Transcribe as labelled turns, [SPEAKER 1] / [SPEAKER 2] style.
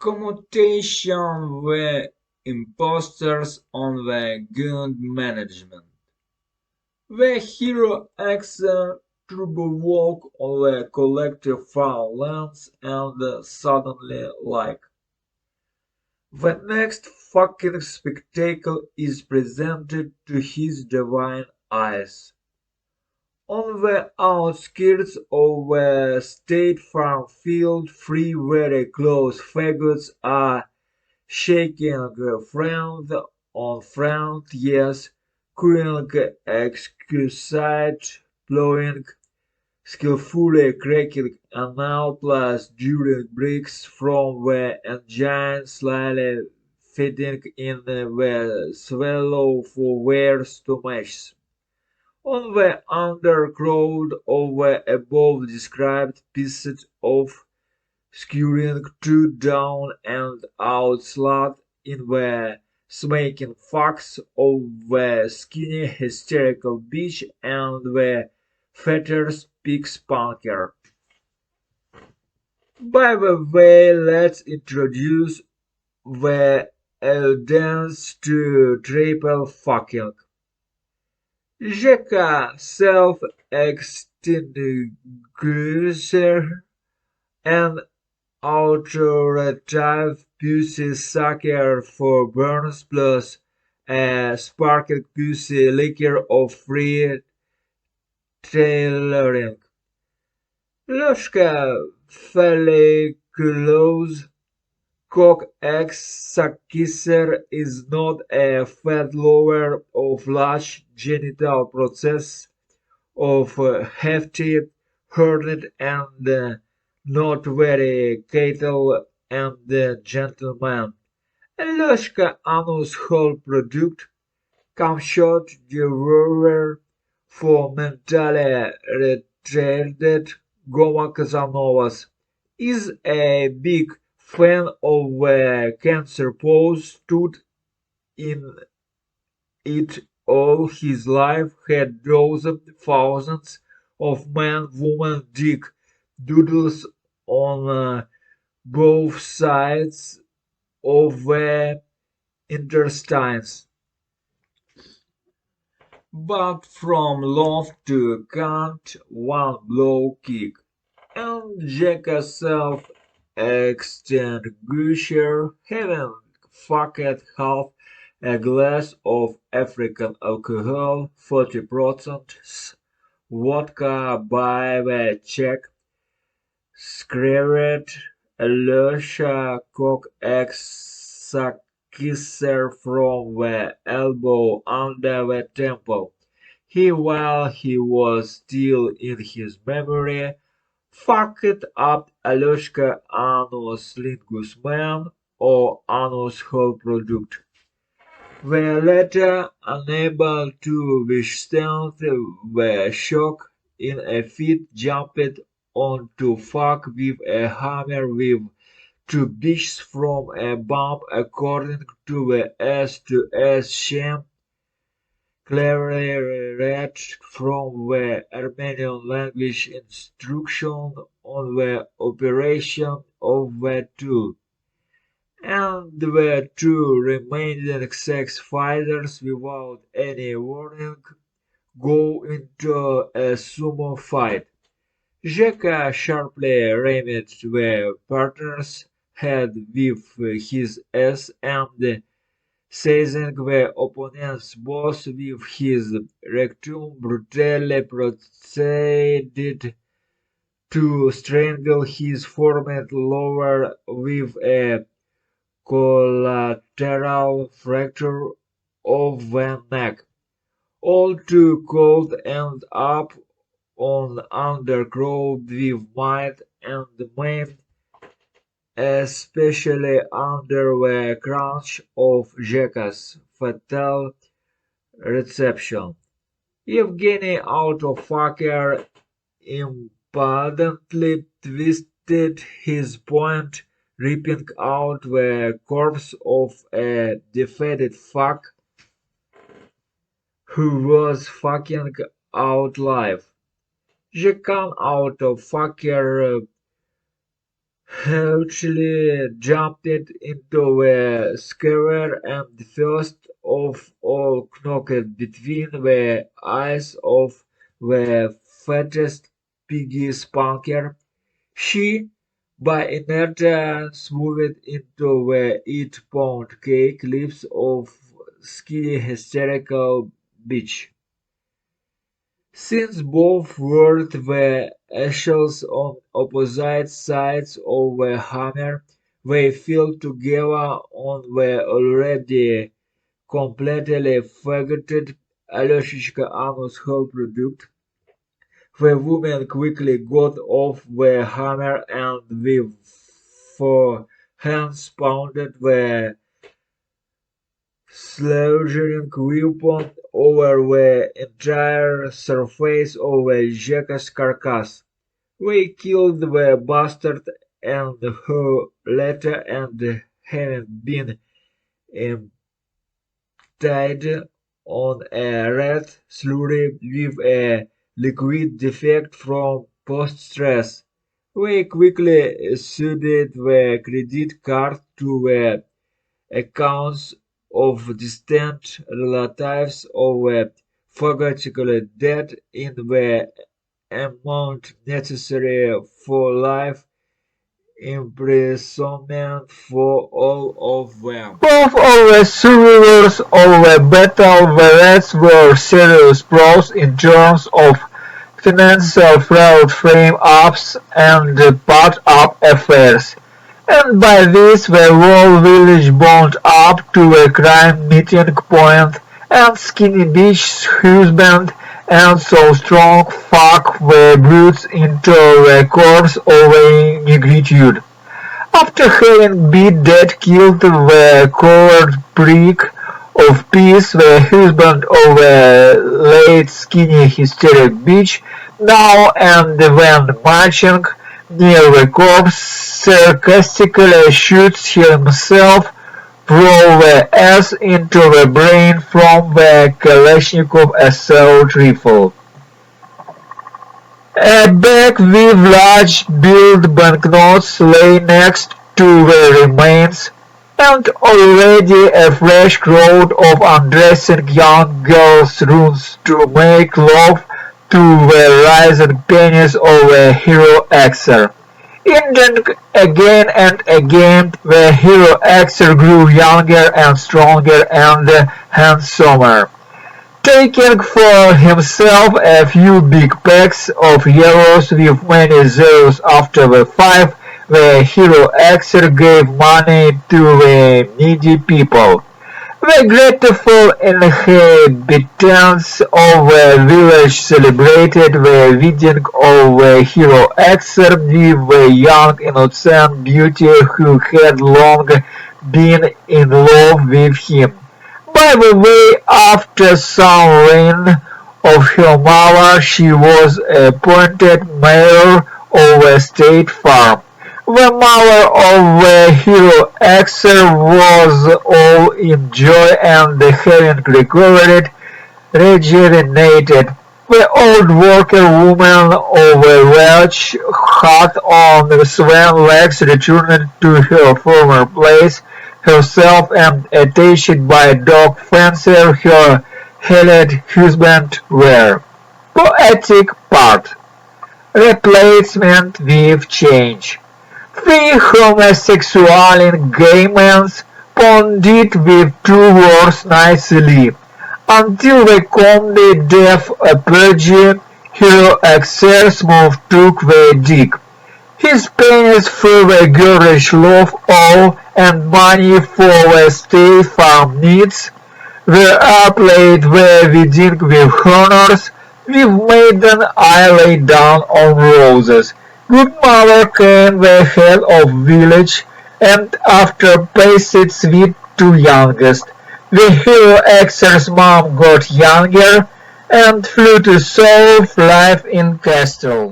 [SPEAKER 1] Commutation were impostors on the gun management. The hero Axer turbo walk on the collective farmlands and suddenly like the next fucking spectacle is presented to his divine eyes. On the outskirts of the State Farm field, three very close faggots are shaking front on front, yes, cooling exquisite, blowing, skillfully cracking anal plus during bricks from the engine, slyly fitting in the swallow for their stomachs. On the undergrowth of the above described pieces of skewering two down and out slut in the smacking fox of the skinny hysterical bitch and the fatter's pig spunker. By the way, let's introduce the evidence to triple fucking. Jeka self-extinguisher and authoritative pussy sucker for burns plus a sparkling pussy liquor of free tailoring. Lożka folliculose cock X kisser is not a fat lower of large genital process of hefty, horned and not very cattle and gentleman. Ложка anus whole product, camshot devourer for mentally retarded Goma Casanovas, is a big fan of the cancer pose, stood in it all his life, had dozens, thousands of man, woman, dick doodles on both sides of the intestines. But from love to cant, one blow kick, and Jack self-extinguisher, having fucked half a glass of African alcohol, 40% vodka by the check, screamed Alyosha cock kisser from the elbow under the temple. While he was still in his memory, fucked up Alyosha anus lingus man or anus whole product. The latter, unable to withstand the shock, in a fit jumped on to fuck with a hammer with two bitches from a bump according to the S2S sham clearly read from the Armenian language instruction on the operation of the tool. And the two remaining sex fighters, without any warning, go into a sumo fight. Jeka sharply rammed the partner's head with his ass and seizing the opponent's boss with his rectum brutally proceeded to strangle his former lover with a collateral fracture of the neck. All to cold end up on undergrowth with might and main, especially under the crunch of Jeka's fatal reception. Evgeny Autofucker impudently twisted his point, ripping out the corpse of a defeated fuck who was fucking out live. Jekan Autofucker Actually jumped into a square and first of all knocked between the eyes of the fattest piggy spunker. She, by inertia, smoothed into the 8-pound cake lips of skinny hysterical bitch. Since both were the shells on opposite sides of the hammer, they fell together on the already completely forgotten Alyosha Amos whole product. The woman quickly got off the hammer and with 4 hands pounded the slouching weapon over the entire surface of the jack's carcass. We killed the bastard and her later and having been emptied on a red slurry with a liquid defect from post-stress. We quickly suited the credit card to the accounts of distant relatives of the forgotten dead in the amount necessary for life imprisonment for all of them.
[SPEAKER 2] Both of the survivors of the battle whereas were serious pros in terms of financial fraud frame-ups and part-up affairs, and by this the whole village bound up to a crime meeting point, and Skinny Beach's husband and so strong fuck the brutes into the corpse of a negritude. After having beat dead killed the coward prick of peace, the husband of the late skinny hysteric bitch, now and then marching near the corpse, sarcastically shoots himself through the ass into the brain from the Kalashnikov assault rifle. A bag with large billed banknotes lay next to the remains, and already a fresh crowd of undressing young girls runs to make love to the rising penis of the hero Axer. Indeed, again and again, the hero Axer grew younger and stronger and handsomer, taking for himself a few big packs of euros with many zeros after the 5, the hero Axer gave money to the needy people. The grateful inhabitants of the village celebrated the wedding of the hero Axer with the young innocent beauty who had long been in love with him. By the way, after some reign of her mother, she was appointed mayor of a state farm. The mother of the hero Axer was all in joy and having recovered, rejuvenated. The old worker woman of the ranch had on swan legs returned to her former place, herself and attached by a dog fencer her hated husband were. Poetic part. Replacement with change. Three homosexual engagements bonded with two words nicely, until the comedy deaf apogee, hero Axel Smooth took the dick. His penis for the girlish love all and money for the state farm needs, were outlaid the wedding with honors, with maiden I lay down on roses. Good mother came the head of village, and after passed sweet to youngest. The hero Axer's mom got younger, and flew to solve life in castle.